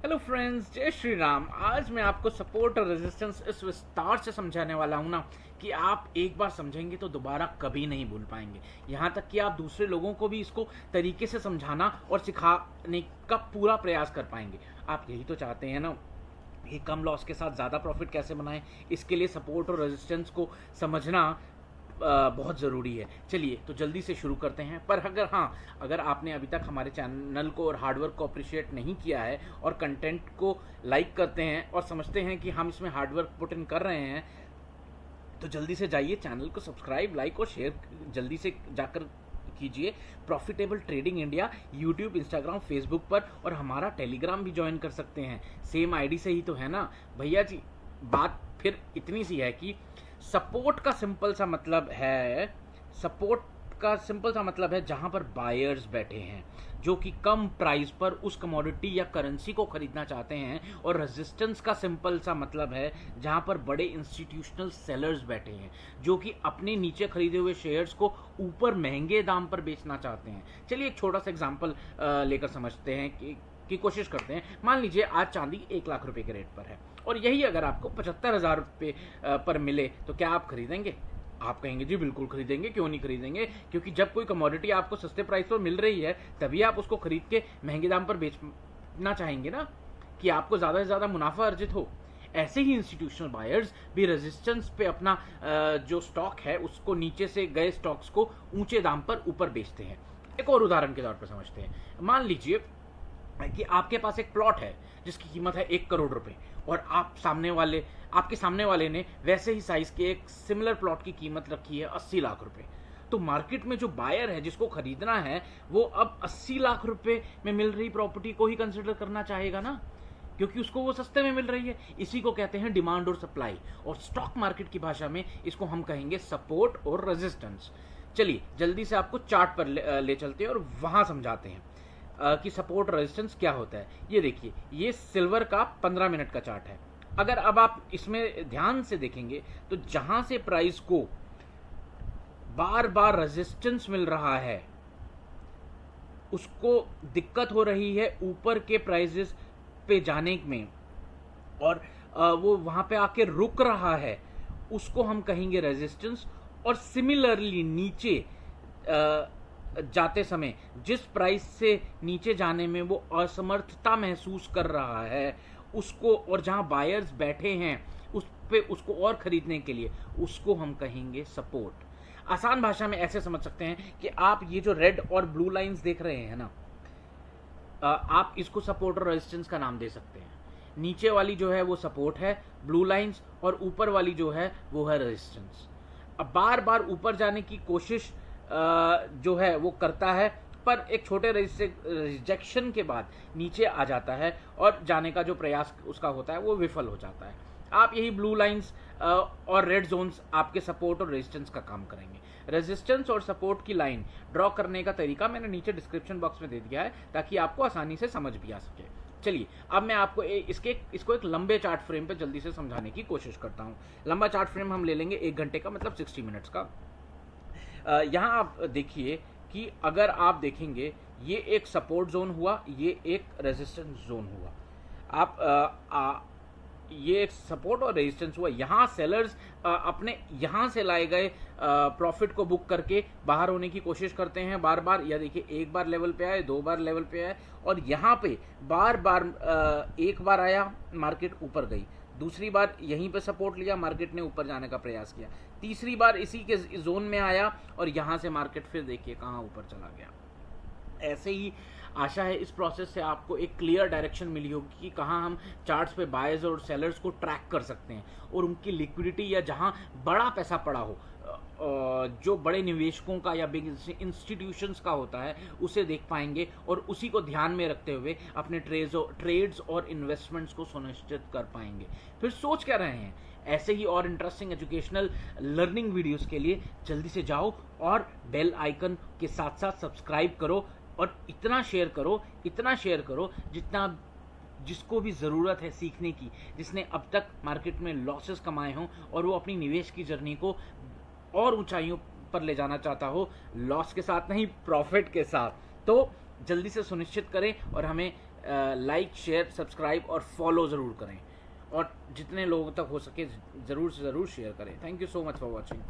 Hello friends, जय श्री राम। आज मैं आपको सपोर्ट और रेजिस्टेंस इस विस्तार से समझाने वाला हूं ना कि आप एक बार समझेंगे तो दोबारा कभी नहीं भूल पाएंगे। यहाँ तक कि आप दूसरे लोगों को भी इसको तरीके से समझाना और सिखाने का पूरा प्रयास कर पाएंगे। आप यही तो चाहते हैं ना कि कम लॉस के साथ ज़्यादा प्रॉफिट कैसे बनाएं। इसके लिए सपोर्ट और रेजिस्टेंस को समझना बहुत ज़रूरी है। चलिए तो जल्दी से शुरू करते हैं। पर अगर आपने अभी तक हमारे चैनल को और हार्डवर्क को अप्रिशिएट नहीं किया है और कंटेंट को लाइक करते हैं और समझते हैं कि हम इसमें हार्डवर्क पुट इन कर रहे हैं, तो जल्दी से जाइए चैनल को सब्सक्राइब, लाइक और शेयर जल्दी से जाकर कीजिए। Profitable trading India YouTube, Instagram, Facebook पर, और हमारा टेलीग्राम भी ज्वाइन कर सकते हैं। सेम आईडी से ही तो है ना भैया जी। बात फिर इतनी सी है कि सपोर्ट का सिंपल सा मतलब है जहां पर बायर्स बैठे हैं जो कि कम प्राइस पर उस कमोडिटी या करेंसी को खरीदना चाहते हैं, और रेजिस्टेंस का सिंपल सा मतलब है जहां पर बड़े इंस्टीट्यूशनल सेलर्स बैठे हैं जो कि अपने नीचे खरीदे हुए शेयर्स को ऊपर महंगे दाम पर बेचना चाहते हैं। चलिए एक छोटा सा एग्जांपल लेकर समझते हैं कि कोशिश करते हैं। मान लीजिए आज चांदी 1 लाख रुपए के रेट पर है और यही अगर आपको 75,000 रुपये पर मिले तो क्या आप खरीदेंगे? आप कहेंगे जी बिल्कुल खरीदेंगे, क्यों नहीं खरीदेंगे, क्योंकि जब कोई कमोडिटी आपको सस्ते प्राइस पर मिल रही है तभी आप उसको खरीद के महंगे दाम पर बेचना चाहेंगे ना, कि आपको ज़्यादा से ज़्यादा मुनाफा अर्जित हो। ऐसे ही इंस्टीट्यूशनल बायर्स भी रेजिस्टेंस पे अपना जो स्टॉक है उसको नीचे से गए स्टॉक्स को ऊंचे दाम पर ऊपर बेचते हैं। एक और उदाहरण के तौर पर समझते हैं। मान लीजिए कि आपके पास एक प्लॉट है जिसकी कीमत है 1 करोड़ रुपए, और आपके सामने वाले ने वैसे ही साइज के एक सिमिलर प्लॉट की कीमत रखी है 80 लाख रुपए। तो मार्केट में जो बायर है जिसको खरीदना है वो अब 80 लाख रुपए में मिल रही प्रॉपर्टी को ही कंसिडर करना चाहेगा ना, क्योंकि उसको वो सस्ते में मिल रही है। इसी को कहते हैं डिमांड और सप्लाई, और स्टॉक मार्केट की भाषा में इसको हम कहेंगे सपोर्ट और रेजिस्टेंस। चलिए जल्दी से आपको चार्ट पर ले चलते हैं और वहां समझाते हैं कि सपोर्ट रेजिस्टेंस क्या होता है। ये देखिए, ये सिल्वर का 15 मिनट का चार्ट है। अगर अब आप इसमें ध्यान से देखेंगे तो जहां से प्राइस को बार बार रेजिस्टेंस मिल रहा है उसको दिक्कत हो रही है ऊपर के प्राइसेस पे जाने में, और वो वहां पे आके रुक रहा है, उसको हम कहेंगे रेजिस्टेंस। और सिमिलरली नीचे जाते समय जिस प्राइस से नीचे जाने में वो असमर्थता महसूस कर रहा है उसको, और जहां बायर्स बैठे हैं उसको और खरीदने के लिए, उसको हम कहेंगे सपोर्ट। आसान भाषा में ऐसे समझ सकते हैं कि आप ये जो रेड और ब्लू लाइंस देख रहे हैं ना, आप इसको सपोर्ट और रेजिस्टेंस का नाम दे सकते हैं। नीचे वाली जो है वो सपोर्ट है, ब्लू लाइंस, और ऊपर वाली जो है वो है रेजिस्टेंस। अब बार बार ऊपर जाने की कोशिश जो है वो करता है, पर एक छोटे रिजेक्शन के बाद नीचे आ जाता है और जाने का जो प्रयास उसका होता है वो विफल हो जाता है। आप यही ब्लू लाइंस और रेड जोन्स आपके सपोर्ट और रेजिस्टेंस का काम करेंगे। रेजिस्टेंस और सपोर्ट की लाइन ड्रॉ करने का तरीका मैंने नीचे डिस्क्रिप्शन बॉक्स में दे दिया है ताकि आपको आसानी से समझ भी आ सके। चलिए अब मैं आपको इसको एक लंबे चार्ट फ्रेम पे जल्दी से समझाने की कोशिश करता हूँ। लंबा चार्ट फ्रेम हम ले लेंगे 1 घंटे का, मतलब 60 मिनट्स का। यहाँ आप देखिए कि अगर आप देखेंगे ये एक सपोर्ट जोन हुआ, ये एक रेजिस्टेंस जोन हुआ। ये एक सपोर्ट और रेजिस्टेंस हुआ। यहाँ सेलर्स अपने यहाँ से लाए गए प्रॉफिट को बुक करके बाहर होने की कोशिश करते हैं बार बार। या देखिए, एक बार लेवल पे आए, 2 बार लेवल पे आए, और यहाँ पे बार बार एक बार आया, मार्केट ऊपर गई, दूसरी बार यहीं पे सपोर्ट लिया, मार्केट ने ऊपर जाने का प्रयास किया, तीसरी बार इसी के जोन में आया और यहाँ से मार्केट फिर देखिए कहाँ ऊपर चला गया। ऐसे ही आशा है इस प्रोसेस से आपको एक क्लियर डायरेक्शन मिली होगी कि कहाँ हम चार्ट्स पे बायर्स और सेलर्स को ट्रैक कर सकते हैं, और उनकी लिक्विडिटी या जहाँ बड़ा पैसा पड़ा हो, जो बड़े निवेशकों का या बिग इंस्टीट्यूशंस का होता है, उसे देख पाएंगे और उसी को ध्यान में रखते हुए अपने ट्रेड्स और इन्वेस्टमेंट्स को सुनिश्चित कर पाएंगे। फिर सोच क्या रहे हैं? ऐसे ही और इंटरेस्टिंग एजुकेशनल लर्निंग वीडियोस के लिए जल्दी से जाओ और बेल आइकन के साथ साथ सब्सक्राइब करो, और इतना शेयर करो जिसको भी ज़रूरत है सीखने की, जिसने अब तक मार्केट में लॉसेस कमाए हों और वो अपनी निवेश की जर्नी को और ऊंचाइयों पर ले जाना चाहता हो, लॉस के साथ नहीं, प्रॉफिट के साथ। तो जल्दी से सुनिश्चित करें और हमें लाइक, शेयर, सब्सक्राइब और फॉलो ज़रूर करें, और जितने लोगों तक हो सके ज़रूर से ज़रूर शेयर करें। Thank you so much for watching.